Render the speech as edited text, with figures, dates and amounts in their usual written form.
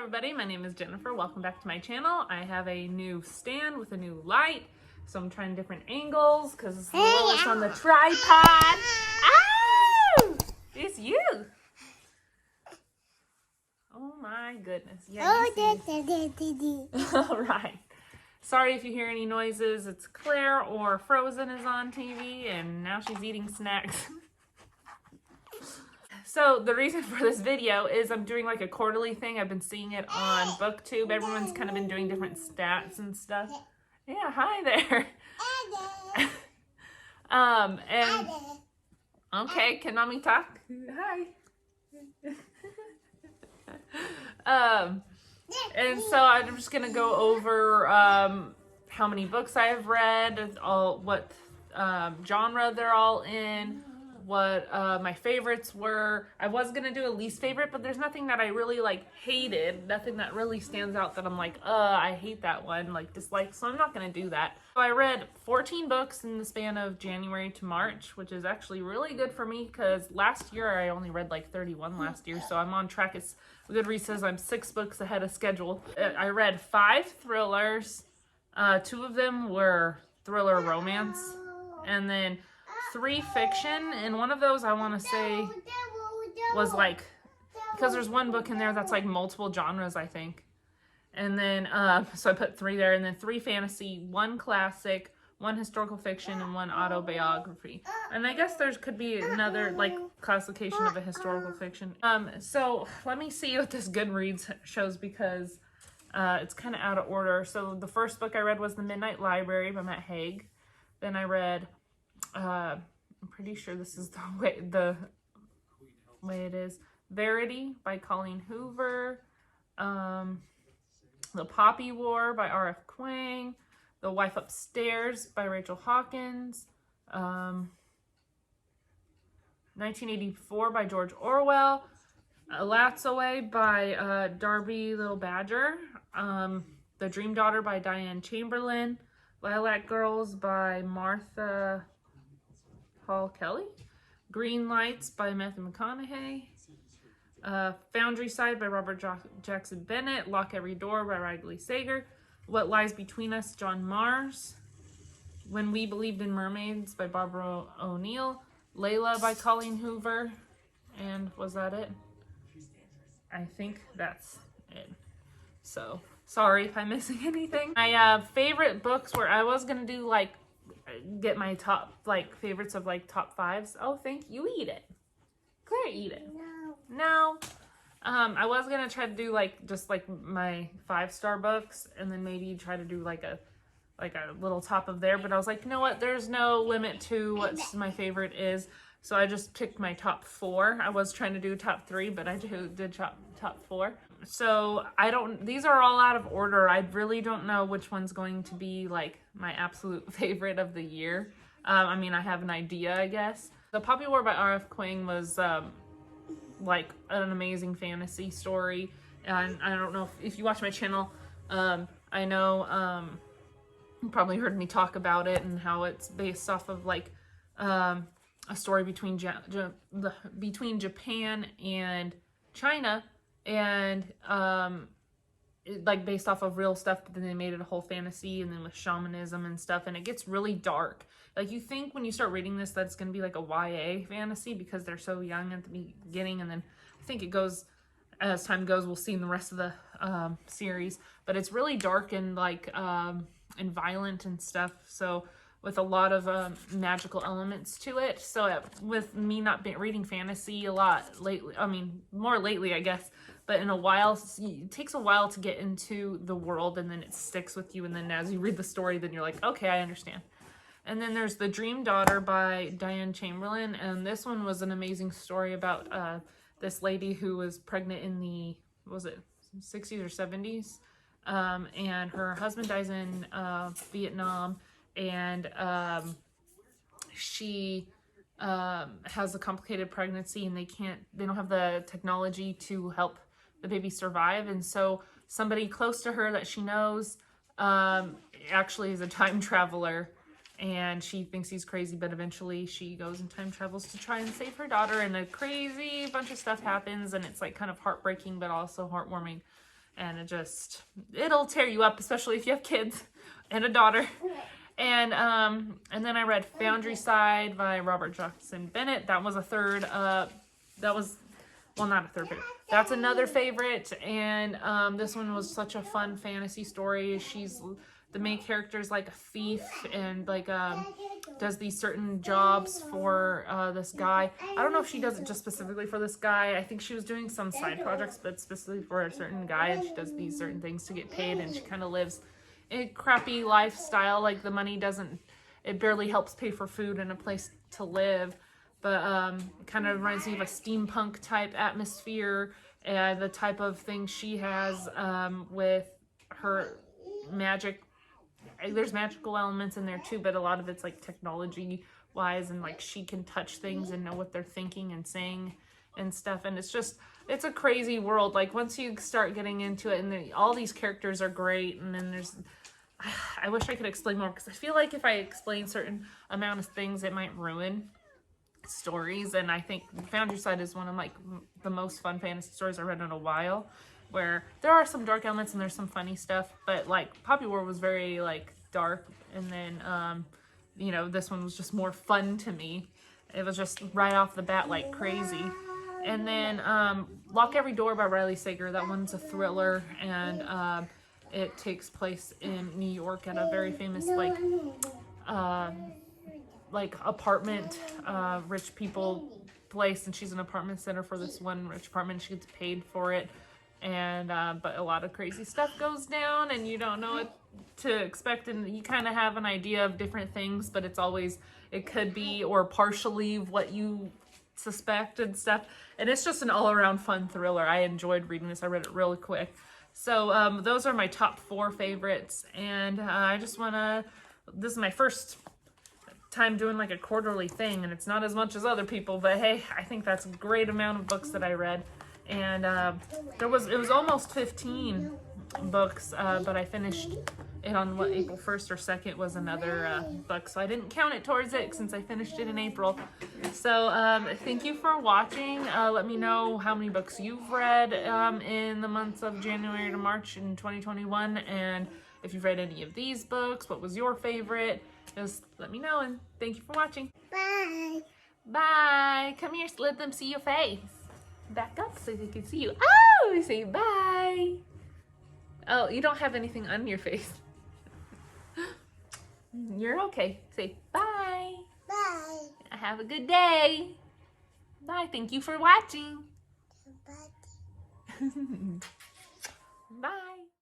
everybody, my name is Jennifer. Welcome back to my channel. I have a new stand with a new light, so I'm trying different angles because Lily's on the tripod. Ow! It's you. Oh my goodness. Yeah, all right. Sorry if you hear any noises. It's Claire or Frozen is on TV and now she's eating snacks. So the reason for this video is I'm doing like a quarterly thing. I've been seeing it on BookTube. Everyone's kind of been doing different stats and stuff. Yeah, hi there. And okay, can mommy talk? Hi. And so I'm just gonna go over how many books I've read, what genre they're all in, what my favorites were. I was gonna do a least favorite, but there's nothing that I really like hated, nothing that really stands out that I'm like, I hate that one, like dislike, so I'm not gonna do that. So I read 14 books in the span of January to March, which is actually really good for me because last year I only read like 31 last year, so I'm on track. It's Goodreads says I'm 6 books ahead of schedule. I read 5 thrillers, 2 of them were thriller romance, and then 3 fiction, and one of those I want to say was like, because there's one book in there that's like multiple genres, I think. And then, so I put 3 there, and then 3 fantasy, 1 classic, 1 historical fiction, and 1 autobiography. And I guess there could be another like classification of a historical fiction. So let me see what this Goodreads shows because it's kind of out of order. So the first book I read was The Midnight Library by Matt Haig. Then I read, I'm pretty sure this is the way it is, Verity by Colleen Hoover. The Poppy War by R.F. Kuang. The Wife Upstairs by Rachel Hawkins. 1984 by George Orwell. Latsaway by Darby Little Badger. The Dream Daughter by Diane Chamberlain. Lilac Girls by Martha Hall Kelly. Green Lights by Matthew McConaughey. Foundry Side by Robert Jackson Bennett. Lock Every Door by Riley Sager. What Lies Between Us, John Mars. When We Believed in Mermaids by Barbara O'Neill. Layla by Colleen Hoover. And was that it? I think that's it. So, sorry if I'm missing anything. My favorite books were, I was going to do like, get my top, like, favorites of like top 5s. Oh, thank you. Eat it. Claire, eat it. No. I was going to try to do like, just like my 5-star books and then maybe try to do like a little top of there. But I was like, you know what? There's no limit to what my favorite is. So I just picked my top 4. I was trying to do top 3, but I did top 4. So these are all out of order. I really don't know which one's going to be like my absolute favorite of the year. I mean, I have an idea, I guess. The Poppy War by R.F. Kuang was like an amazing fantasy story. And I don't know if you watch my channel, I know you probably heard me talk about it and how it's based off of like a story between Japan and China, and like based off of real stuff, but then they made it a whole fantasy, and then with shamanism and stuff, and it gets really dark. Like you think when you start reading this that it's going to be like a YA fantasy because they're so young at the beginning, and then I think it goes, as time goes, we'll see in the rest of the series, but it's really dark and like and violent and stuff, so with a lot of magical elements to it. So with me not reading fantasy a lot lately, I mean more lately I guess, but in a while, it takes a while to get into the world, and then it sticks with you, and then as you read the story, then you're like, okay, I understand. And then there's The Dream Daughter by Diane Chamberlain, and this one was an amazing story about this lady who was pregnant in the, was it 60s or 70s? And her husband dies in Vietnam, and she has a complicated pregnancy, and they don't have the technology to help the baby survive. And so somebody close to her that she knows actually is a time traveler, and she thinks he's crazy, but eventually she goes and time travels to try and save her daughter, and a crazy bunch of stuff happens, and it's like kind of heartbreaking but also heartwarming. and it'll tear you up, especially if you have kids and a daughter. And then I read Foundry Side by Robert Jackson Bennett. That was a third. Well, not a third, but that's another favorite. And this one was such a fun fantasy story. The main character is like a thief and like does these certain jobs for this guy. I don't know if she does it just specifically for this guy. I think she was doing some side projects, but specifically for a certain guy, and she does these certain things to get paid, and she kind of lives a crappy lifestyle. Like the money it barely helps pay for food and a place to live. But it kind of reminds me of a steampunk type atmosphere and the type of thing she has with her magic. There's magical elements in there too, but a lot of it's like technology wise, and like she can touch things and know what they're thinking and saying and stuff. And it's a crazy world. Like once you start getting into it, and all these characters are great, and then I wish I could explain more, because I feel like if I explain certain amount of things, it might ruin stories. And I think Foundry Side is one of like the most fun fantasy stories I read in a while, where there are some dark elements and there's some funny stuff, but like Poppy War was very like dark, and then this one was just more fun to me. It was just right off the bat like crazy. And then Lock Every Door by Riley Sager. That one's a thriller, and it takes place in New York at a very famous like apartment rich people place, and she's an apartment center for this one rich apartment. She gets paid for it, and but a lot of crazy stuff goes down, and you don't know what to expect, and you kind of have an idea of different things, but it could be or partially what you suspect and stuff. And it's just an all-around fun thriller. I enjoyed reading this. I read it really quick. So those are my top 4 favorites, and I just want to, this is my first time doing like a quarterly thing, and it's not as much as other people, but hey, I think that's a great amount of books that I read. And it was almost 15 books, but I finished it on April 1st or 2nd was another book, so I didn't count it towards it since I finished it in April. So thank you for watching. Let me know how many books you've read in the months of January to March in 2021, and if you've read any of these books, what was your favorite? Just let me know, and thank you for watching. Bye. Bye. Come here, let them see your face. Back up so they can see you. Oh, say bye. Oh, you don't have anything on your face. You're okay. Say bye. Bye. Have a good day. Bye. Thank you for watching. Bye.